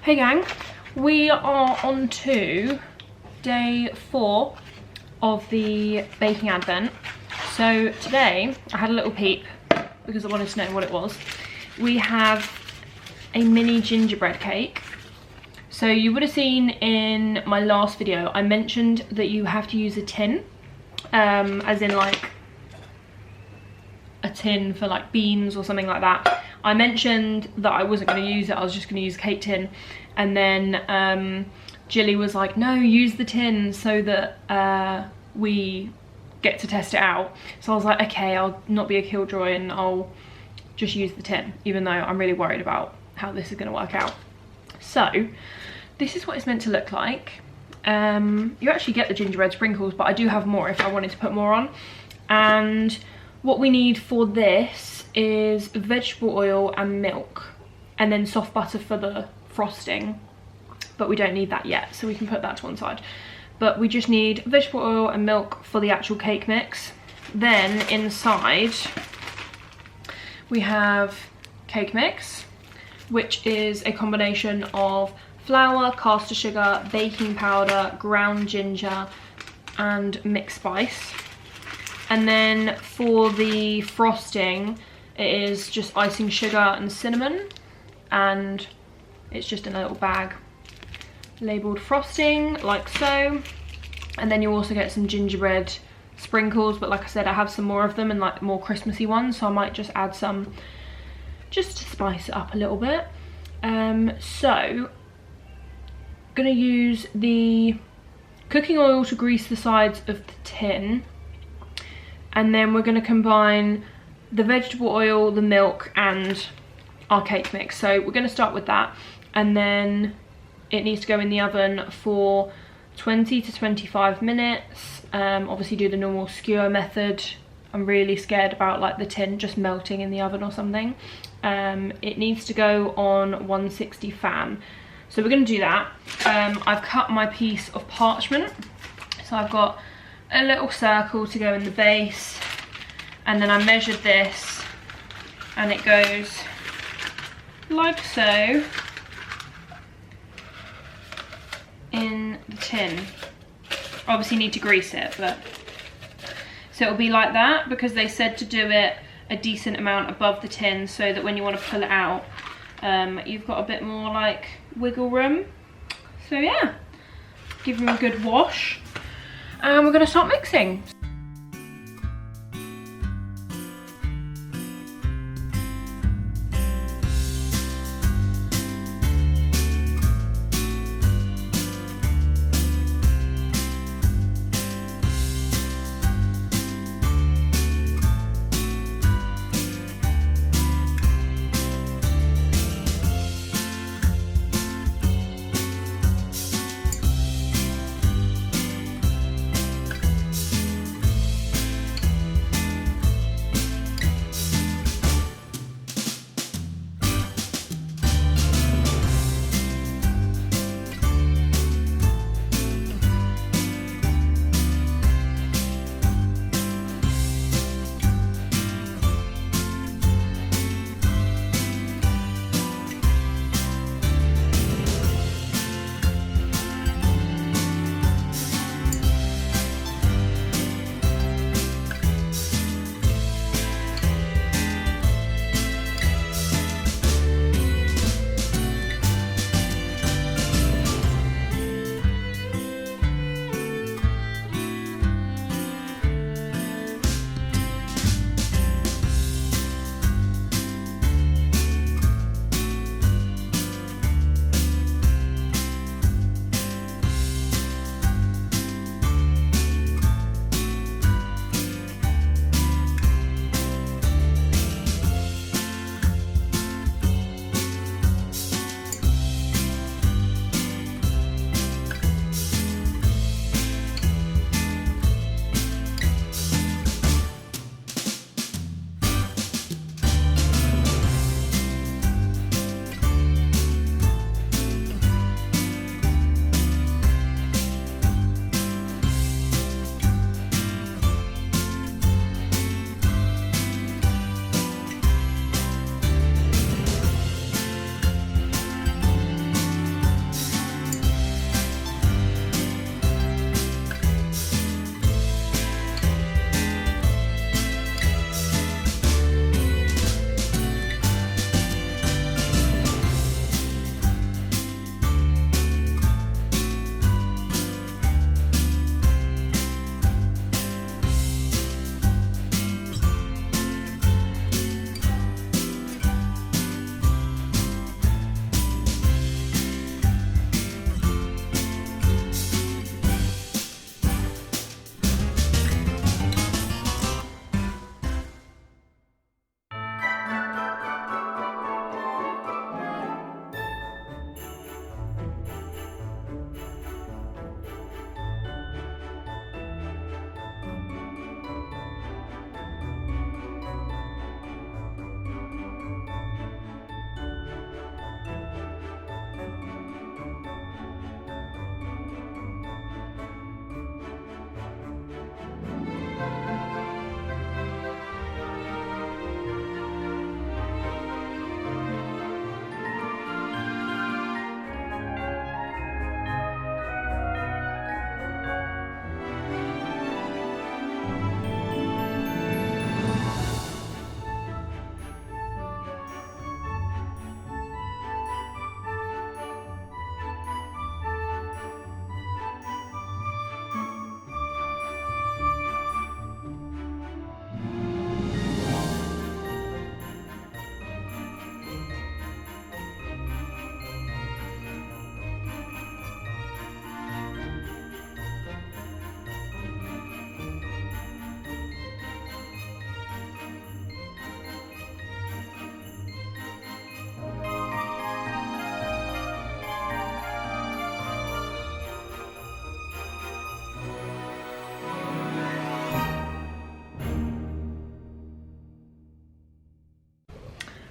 Hey gang, we are on to day 4 of the baking advent. So today I had a little peep because I wanted to know what it was. We have a mini gingerbread cake. So you would have seen in my last video I mentioned that you have to use a tin, as in like a tin for like beans or something like that. I mentioned that I wasn't going to use it, I was just going to use a cake tin, and then Jilly was like, no, use the tin so that we get to test it out. So I was like, okay, I'll not be a killjoy and I'll just use the tin, even though I'm really worried about how this is going to work out. So this is what it's meant to look like. You actually get the gingerbread sprinkles, but I do have more if I wanted to put more on. And what we need for this is vegetable oil and milk, and then soft butter for the frosting, but we don't need that yet, so we can put that to one side. But we just need vegetable oil and milk for the actual cake mix. Then inside we have cake mix, which is a combination of flour, caster sugar, baking powder, ground ginger and mixed spice. And then for the frosting, it is just icing sugar and cinnamon, and it's just in a little bag labelled frosting, like so. And then you also get some gingerbread sprinkles, but like I said, I have some more of them and like more Christmassy ones, so I might just add some just to spice it up a little bit. So I'm gonna use the cooking oil to grease the sides of the tin, and then we're going to combine the vegetable oil, the milk and our cake mix. So we're going to start with that, and then it needs to go in the oven for 20 to 25 minutes. Obviously do the normal skewer method. I'm really scared about like the tin just melting in the oven or something. It needs to go on 160 fan. So we're going to do that. I've cut my piece of parchment, so I've got a little circle to go in the base, and then I measured this and it goes like so in the tin. Obviously need to grease it, but so it'll be like that because they said to do it a decent amount above the tin so that when you want to pull it out, you've got a bit more like wiggle room. So yeah, give them a good wash. And we're going to start mixing.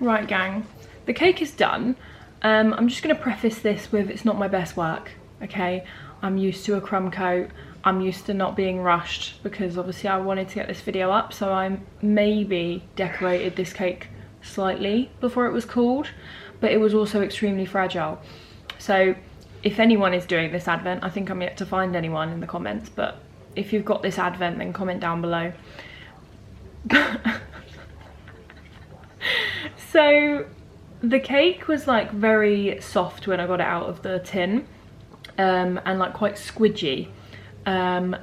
Right gang, the cake is done. I'm just going to preface this with it's not my best work, okay? I'm used to a crumb coat. I'm used to not being rushed because obviously I wanted to get this video up, so I maybe decorated this cake slightly before it was cooled, but it was also extremely fragile. So if anyone is doing this advent, I think I'm yet to find anyone in the comments, but if you've got this advent then comment down below. So the cake was like very soft when I got it out of the tin, and like quite squidgy,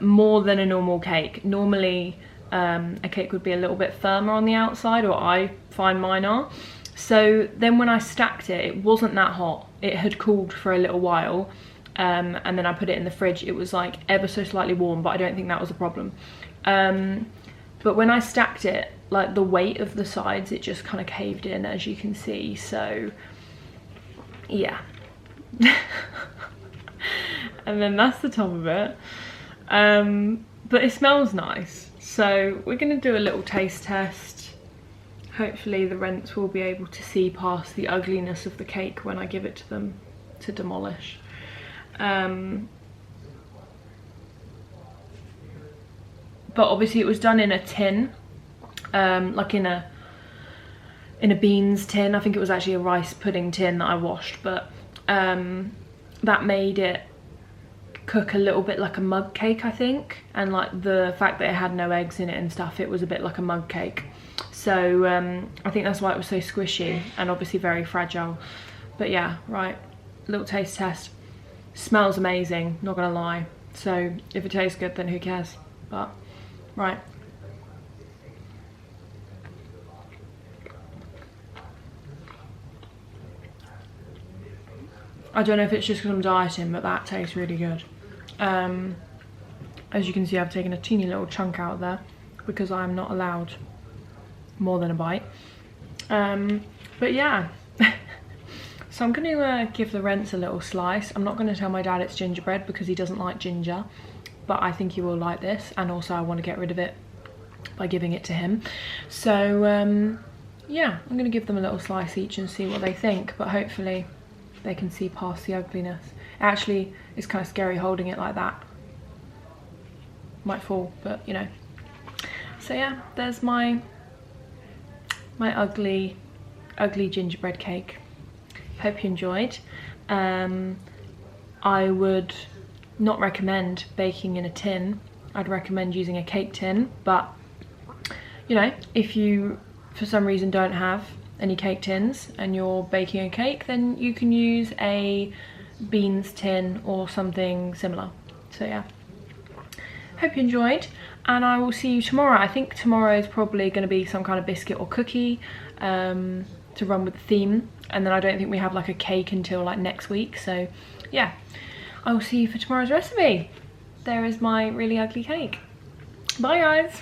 more than a normal cake. Normally a cake would be a little bit firmer on the outside, or I find mine are. So then when I stacked it, it wasn't that hot. It had cooled for a little while, and then I put it in the fridge. It was like ever so slightly warm, but I don't think that was a problem. But when I stacked it, like the weight of the sides, it just kind of caved in, as you can see. So yeah. And then that's the top of it. But it smells nice. So we're gonna do a little taste test. Hopefully the rents will be able to see past the ugliness of the cake when I give it to them to demolish. But obviously it was done in a tin, like in a beans tin. I think it was actually a rice pudding tin that I washed, but that made it cook a little bit like a mug cake, I think. And like the fact that it had no eggs in it and stuff, it was a bit like a mug cake. So I think that's why it was so squishy and obviously very fragile. But yeah, right, little taste test. Smells amazing, not gonna lie. So if it tastes good, then who cares? But right. I don't know if it's just because I'm dieting, but that tastes really good. As you can see, I've taken a teeny little chunk out there because I'm not allowed more than a bite. But yeah. So I'm going to give the rents a little slice. I'm not going to tell my dad it's gingerbread because he doesn't like ginger, but I think he will like this, and also I want to get rid of it by giving it to him. So yeah, I'm going to give them a little slice each and see what they think, but hopefully they can see past the ugliness. Actually, it's kind of scary holding it like that. Might fall, but you know. So yeah, there's my ugly gingerbread cake. Hope you enjoyed. I would not recommend baking in a tin. I'd recommend using a cake tin, but you know, if you for some reason don't have any cake tins and you're baking a cake, then you can use a beans tin or something similar. So yeah, hope you enjoyed, and I will see you tomorrow. I think tomorrow is probably going to be some kind of biscuit or cookie to run with the theme, and then I don't think we have like a cake until like next week. So yeah, I will see you for tomorrow's recipe. There is my really ugly cake. Bye guys.